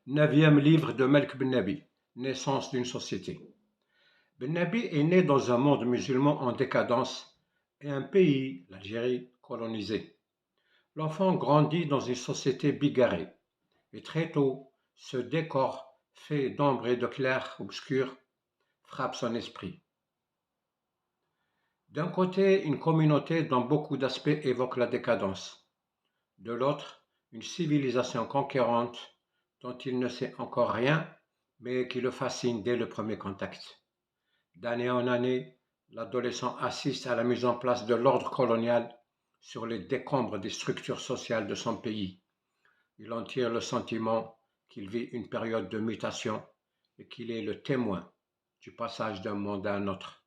Neuvième livre de Melk Ben Nabi, Naissance d'une société. Ben Nabi est né dans un monde musulman en décadence et un pays, l'Algérie, colonisé. L'enfant grandit dans une société bigarrée et très tôt, ce décor fait d'ombre et de clair-obscur frappe son esprit. D'un côté, une communauté dont beaucoup d'aspects évoquent la décadence. De l'autre, une civilisation conquérante dont il ne sait encore rien, mais qui le fascine dès le premier contact. D'année en année, l'adolescent assiste à la mise en place de l'ordre colonial sur les décombres des structures sociales de son pays. Il en tire le sentiment qu'il vit une période de mutation et qu'il est le témoin du passage d'un monde à un autre.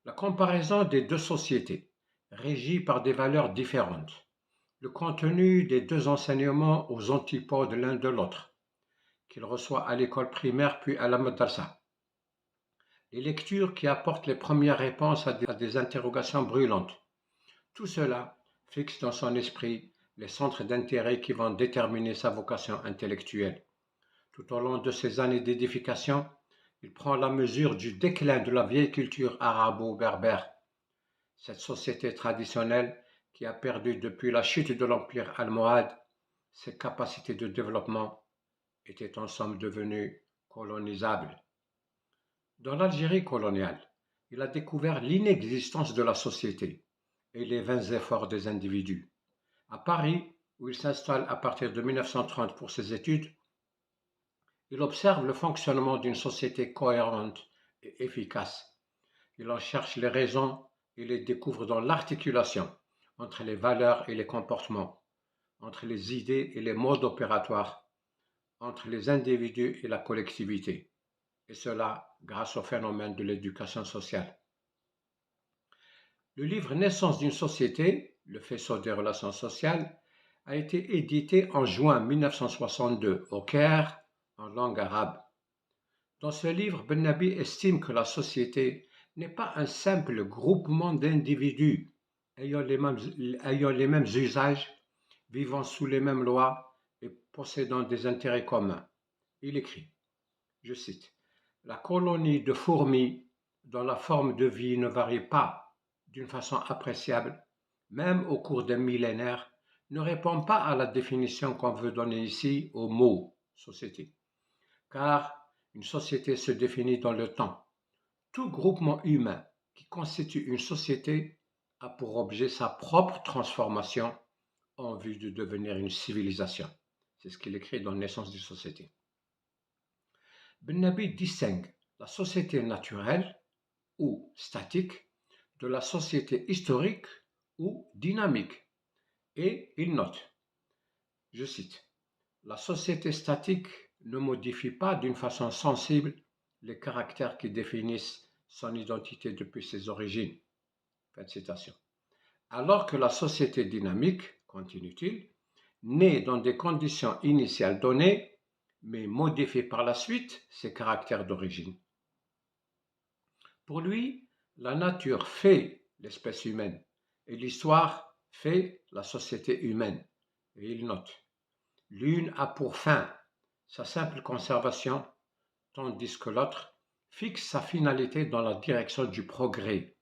La comparaison des deux sociétés, régies par des valeurs différentes, le contenu des deux enseignements aux antipodes l'un de l'autre, qu'il reçoit à l'école primaire puis à la madrasa. Les lectures qui apportent les premières réponses à des interrogations brûlantes. Tout cela fixe dans son esprit les centres d'intérêt qui vont déterminer sa vocation intellectuelle. Tout au long de ces années d'édification, il prend la mesure du déclin de la vieille culture arabo-berbère, cette société traditionnelle qui a perdu depuis la chute de l'Empire almohade ses capacités de développement, était en somme devenue colonisable. Dans l'Algérie coloniale, il a découvert l'inexistence de la société et les vains efforts des individus. À Paris, où il s'installe à partir de 1930 pour ses études, il observe le fonctionnement d'une société cohérente et efficace. Il en cherche les raisons et les découvre dans l'articulation entre les valeurs et les comportements, entre les idées et les modes opératoires, entre les individus et la collectivité, et cela grâce au phénomène de l'éducation sociale. Le livre Naissance d'une société, le faisceau des relations sociales, a été édité en juin 1962 au Caire en langue arabe. Dans ce livre, Ben Nabi estime que la société n'est pas un simple groupement d'individus ayant les mêmes usages, vivant sous les mêmes lois et possédant des intérêts communs. Il écrit, je cite, la colonie de fourmis dont la forme de vie ne varie pas d'une façon appréciable, même au cours des millénaires, ne répond pas à la définition qu'on veut donner ici au mot société. Car une société se définit dans le temps. Tout groupement humain qui constitue une société a pour objet sa propre transformation en vue de devenir une civilisation. C'est ce qu'il écrit dans Naissance d'une société. Ben Nabi distingue la société naturelle ou statique de la société historique ou dynamique. Et il note, je cite, la société statique ne modifie pas d'une façon sensible les caractères qui définissent son identité depuis ses origines. Fin de citation. Alors que la société dynamique, continue-t-il, naît dans des conditions initiales données, mais modifie par la suite ses caractères d'origine. Pour lui, la nature fait l'espèce humaine et l'histoire fait la société humaine. Et il note, l'une a pour fin sa simple conservation, tandis que l'autre fixe sa finalité dans la direction du progrès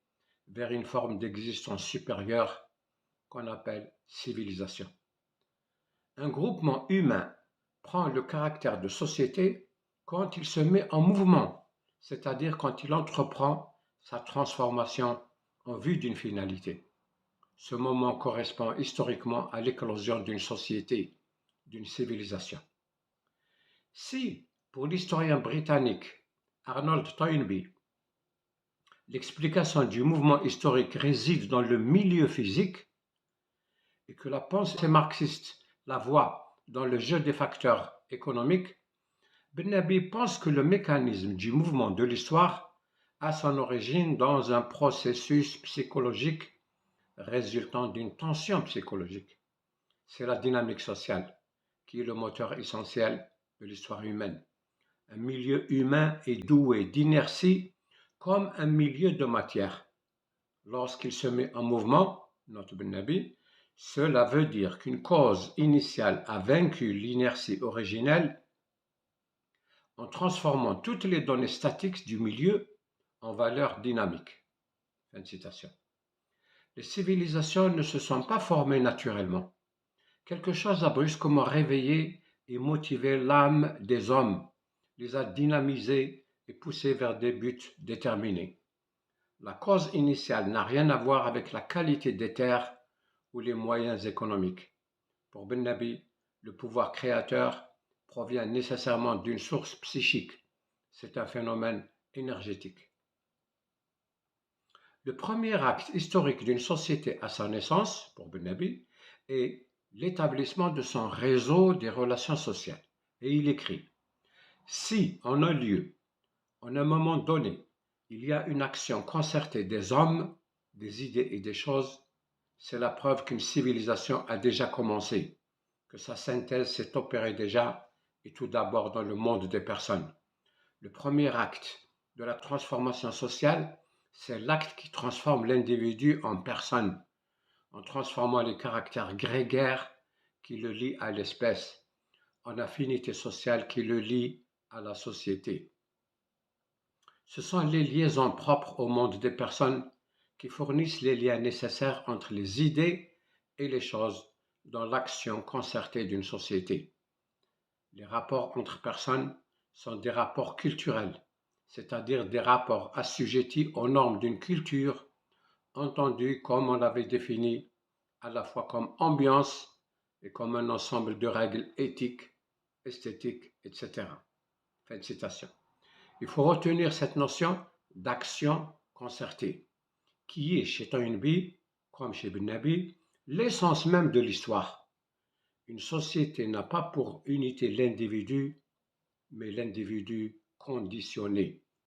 vers une forme d'existence supérieure qu'on appelle civilisation. Un groupement humain prend le caractère de société quand il se met en mouvement, c'est-à-dire quand il entreprend sa transformation en vue d'une finalité. Ce moment correspond historiquement à l'éclosion d'une société, d'une civilisation. Si, pour l'historien britannique Arnold Toynbee, l'explication du mouvement historique réside dans le milieu physique et que la pensée marxiste la voit dans le jeu des facteurs économiques, Ben Nabi pense que le mécanisme du mouvement de l'histoire a son origine dans un processus psychologique résultant d'une tension psychologique. C'est la dynamique sociale qui est le moteur essentiel de l'histoire humaine. Un milieu humain est doué d'inertie comme un milieu de matière. Lorsqu'il se met en mouvement, note Ben Nabi, cela veut dire qu'une cause initiale a vaincu l'inertie originelle en transformant toutes les données statiques du milieu en valeurs dynamiques. Fin de citation. Les civilisations ne se sont pas formées naturellement. Quelque chose a brusquement réveillé et motivé l'âme des hommes, les a dynamisés et poussés vers des buts déterminés. La cause initiale n'a rien à voir avec la qualité des terres ou les moyens économiques. Pour Ben Nabi, le pouvoir créateur provient nécessairement d'une source psychique. C'est un phénomène énergétique. Le premier acte historique d'une société à sa naissance, pour Ben Nabi, est l'établissement de son réseau des relations sociales. Et il écrit: si, en un lieu, en un moment donné, il y a une action concertée des hommes, des idées et des choses, c'est la preuve qu'une civilisation a déjà commencé, que sa synthèse s'est opérée déjà, et tout d'abord dans le monde des personnes. Le premier acte de la transformation sociale, c'est l'acte qui transforme l'individu en personne, en transformant les caractères grégaires qui le lient à l'espèce, en affinité sociale qui le lie à la société. Ce sont les liaisons propres au monde des personnes qui fournissent les liens nécessaires entre les idées et les choses dans l'action concertée d'une société. Les rapports entre personnes sont des rapports culturels, c'est-à-dire des rapports assujettis aux normes d'une culture, entendus comme on l'avait défini, à la fois comme ambiance et comme un ensemble de règles éthiques, esthétiques, etc. Fin de citation. Il faut retenir cette notion d'action concertée, qui est chez Toynbee, comme chez Ben Nabi, l'essence même de l'histoire. Une société n'a pas pour unité l'individu, mais l'individu conditionné.